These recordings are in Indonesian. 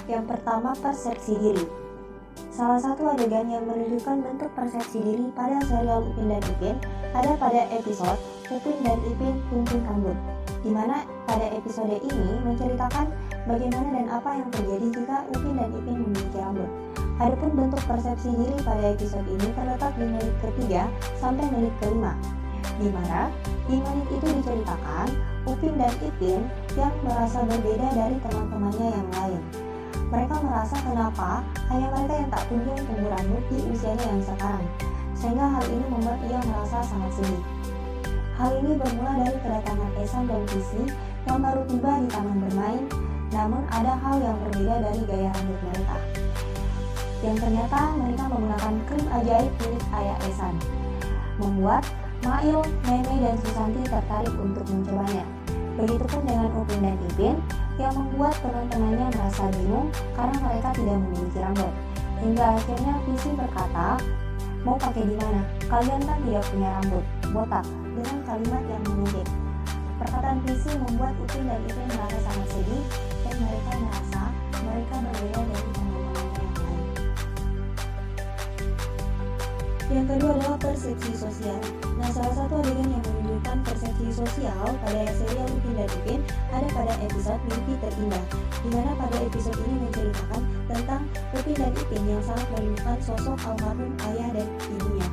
Yang pertama, persepsi diri. Salah satu adegan yang menunjukkan bentuk persepsi diri pada serial Upin dan Ipin ada pada episode Upin dan Ipin gunting rambut, di mana pada episode ini menceritakan bagaimana dan apa yang terjadi jika Upin dan Ipin memiliki rambut. Adapun bentuk persepsi diri pada episode ini terletak di menit ketiga sampai menit kelima, di mana di menit itu diceritakan Upin dan Ipin yang merasa berbeda dari teman-temannya yang lain. Mereka merasa kenapa hanya mereka yang tak kunjung tumbuh rambut di usianya yang sekarang, sehingga hal ini membuat ia merasa sangat sedih. Hal ini bermula dari kedatangan Esan dan Pisi yang baru tiba di taman bermain, namun ada hal yang berbeda dari gaya rambut mereka. Yang ternyata mereka menggunakan krim ajaib milik ayah Esan, membuat Mail, Meme, dan Susanti tertarik untuk mencobanya. Begitupun dengan Upin dan Ipin yang membuat teman-temannya merasa bingung karena mereka tidak memiliki rambut. Hingga akhirnya Pisi berkata, "Mau pakai di mana? Kalian kan tidak punya rambut, botak," dengan kalimat yang mengejek. Perkataan Pisi membuat Upin dan Ipin merasa sangat sedih dan mereka merasa mereka berbeda dari teman-temannya yang lain. Yang kedua adalah persepsi sosial. Nah, salah satu adegan yang menunjukkan persepsi sosial pada serial Upin dan Ipin ada pada episode Mimpi Terindah, di mana pada episode ini menceritakan tentang Upin dan Ipin yang sangat merindukan sosok almarhum ayah dan ibunya.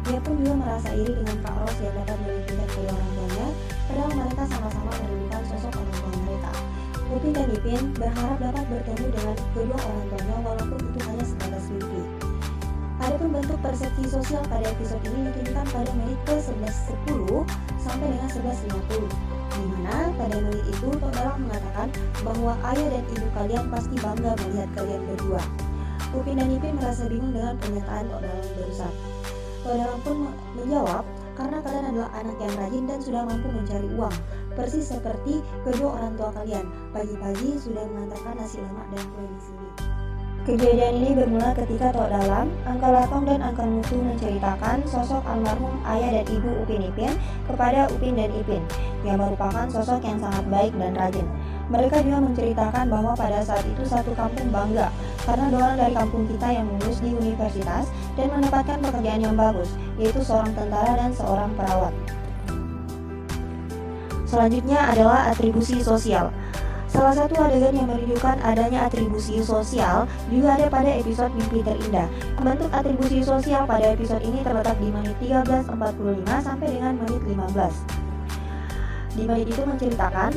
Dia pun juga merasa iri dengan Kak Ros yang dapat memimpikan kedua orang tuanya, padahal mereka sama-sama merindukan sosok orang tua mereka. Upin dan Ipin berharap dapat bertemu dengan kedua orang tuanya walaupun itu hanya sebatas mimpi. Adapun bentuk persepsi sosial pada episode ini ditunjukkan pada menit ke-11.10 sampai dengan 11.50, di mana pada menit itu Tok Dalang mengatakan bahwa ayah dan ibu kalian pasti bangga melihat kalian berdua. Upin dan Ipin merasa bingung dengan pernyataan Tok Dalang barusan. Tok Dalang pun menjawab, "Karena kalian adalah anak yang rajin dan sudah mampu mencari uang, persis seperti kedua orang tua kalian. Pagi-pagi sudah mengantarkan nasi lemak dan kue di sini." Kejadian ini bermula ketika Tok Dalang, Angka Latong, dan Angka Mutu menceritakan sosok almarhum ayah dan ibu Upin Ipin kepada Upin dan Ipin, yang merupakan sosok yang sangat baik dan rajin. Mereka juga menceritakan bahwa pada saat itu satu kampung bangga karena dua orang dari kampung kita yang lulus di universitas dan mendapatkan pekerjaan yang bagus, yaitu seorang tentara dan seorang perawat. Selanjutnya adalah atribusi sosial. Salah satu adegan yang menunjukkan adanya atribusi sosial juga ada pada episode Mimpi Terindah. Bentuk atribusi sosial pada episode ini terletak di menit 13.45 sampai dengan menit 15. Di menit itu menceritakan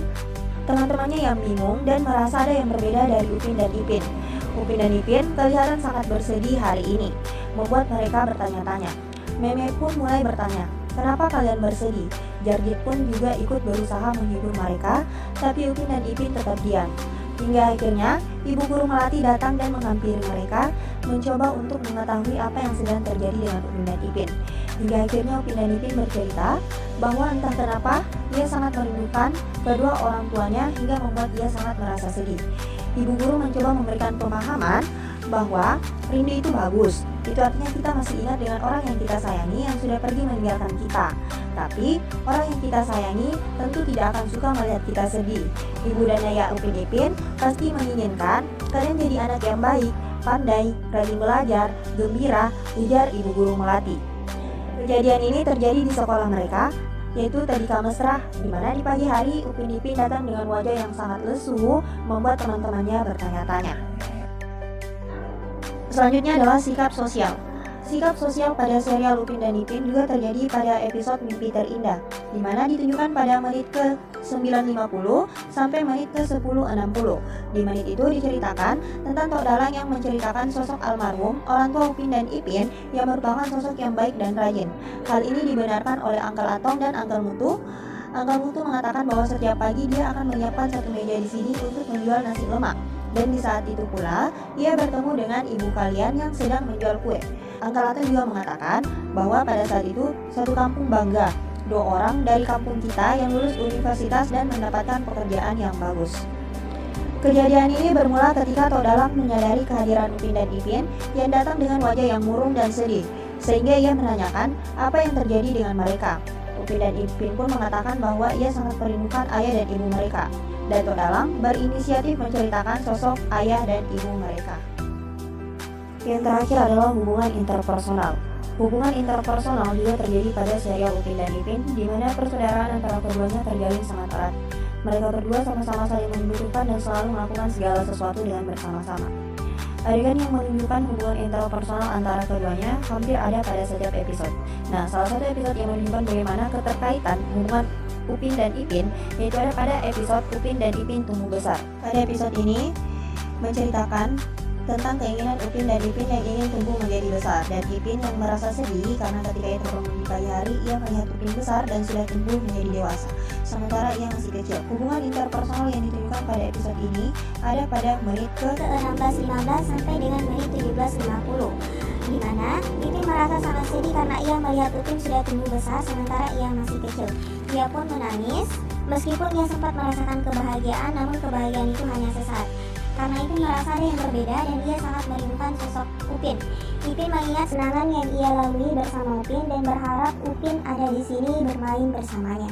teman-temannya yang bingung dan merasa ada yang berbeda dari Upin dan Ipin. Upin dan Ipin kelihatan sangat bersedih hari ini, membuat mereka bertanya-tanya. Meme pun mulai bertanya, "Kenapa kalian bersedih?" Jargit pun juga ikut berusaha menghibur mereka, tapi Upin dan Ipin tetap diam. Hingga akhirnya, Ibu Guru Melati datang dan menghampiri mereka, mencoba untuk mengetahui apa yang sedang terjadi dengan Upin dan Ipin. Hingga akhirnya Upin dan Ipin bercerita bahwa entah kenapa, ia sangat merindukan kedua orang tuanya hingga membuat ia sangat merasa sedih. Ibu Guru mencoba memberikan pemahaman bahwa rindu itu bagus. Itu artinya kita masih ingat dengan orang yang kita sayangi yang sudah pergi meninggalkan kita. Tapi orang yang kita sayangi tentu tidak akan suka melihat kita sedih. Ibu dan ayah Upin Ipin pasti menginginkan kalian jadi anak yang baik, pandai, rajin belajar, gembira, ujar Ibu Guru Melati. Kejadian ini terjadi di sekolah mereka, yaitu Tadika Mesra, di mana di pagi hari Upin Ipin datang dengan wajah yang sangat lesu, membuat teman-temannya bertanya-tanya. Selanjutnya adalah sikap sosial. Sikap sosial pada serial Upin dan Ipin juga terjadi pada episode Mimpi Terindah, di mana ditunjukkan pada menit ke-9.50 sampai menit ke-10.60. Di menit itu diceritakan tentang Tok Dalang yang menceritakan sosok almarhum orang tua Upin dan Ipin yang merupakan sosok yang baik dan rajin. Hal ini dibenarkan oleh Angkel Atong dan Angkel Mutu. Angkel Mutu mengatakan bahwa setiap pagi dia akan menyiapkan satu meja di sini untuk menjual nasi lemak. Dan di saat itu pula, ia bertemu dengan ibu kalian yang sedang menjual kue. Angkel Atong juga mengatakan bahwa pada saat itu satu kampung bangga, dua orang dari kampung kita yang lulus universitas dan mendapatkan pekerjaan yang bagus. Kejadian ini bermula ketika Tok Dalang menyadari kehadiran Upin dan Ipin yang datang dengan wajah yang murung dan sedih, sehingga ia menanyakan apa yang terjadi dengan mereka. Upin dan Ipin pun mengatakan bahwa ia sangat merindukan ayah dan ibu mereka. Dato Dalang berinisiatif menceritakan sosok ayah dan ibu mereka. Yang terakhir adalah hubungan interpersonal. Hubungan interpersonal juga terjadi pada serial Upin dan Ipin, di mana persaudaraan antara keduanya terjalin sangat erat. Mereka berdua sama-sama saling membutuhkan dan selalu melakukan segala sesuatu dengan bersama-sama. Adegan yang menunjukkan hubungan interpersonal antara keduanya hampir ada pada setiap episode. Nah, salah satu episode yang menunjukkan bagaimana keterkaitan hubungan Upin dan Ipin yaitu ada pada episode Upin dan Ipin Tumbuh Besar. Pada episode ini menceritakan tentang keinginan Upin dan Ipin yang ingin tumbuh menjadi besar, dan Ipin yang merasa sedih karena ketika ia terbangun di pagi hari ia melihat Upin besar dan sudah tumbuh menjadi dewasa, sementara ia masih kecil. Hubungan interpersonal yang ditunjukkan pada episode ini ada pada menit ke-16-15 sampai dengan menit 17.50, di mana Ipin merasa sangat sedih karena ia melihat Upin sudah tumbuh besar sementara ia masih kecil. Ia pun menangis meskipun ia sempat merasakan kebahagiaan, namun kebahagiaan itu hanya sesaat. Karena Ipin merasa ada yang berbeda dan ia sangat merindukan sosok Upin. Ipin mengingat kenangan yang ia lalui bersama Upin dan berharap Upin ada di sini bermain bersamanya.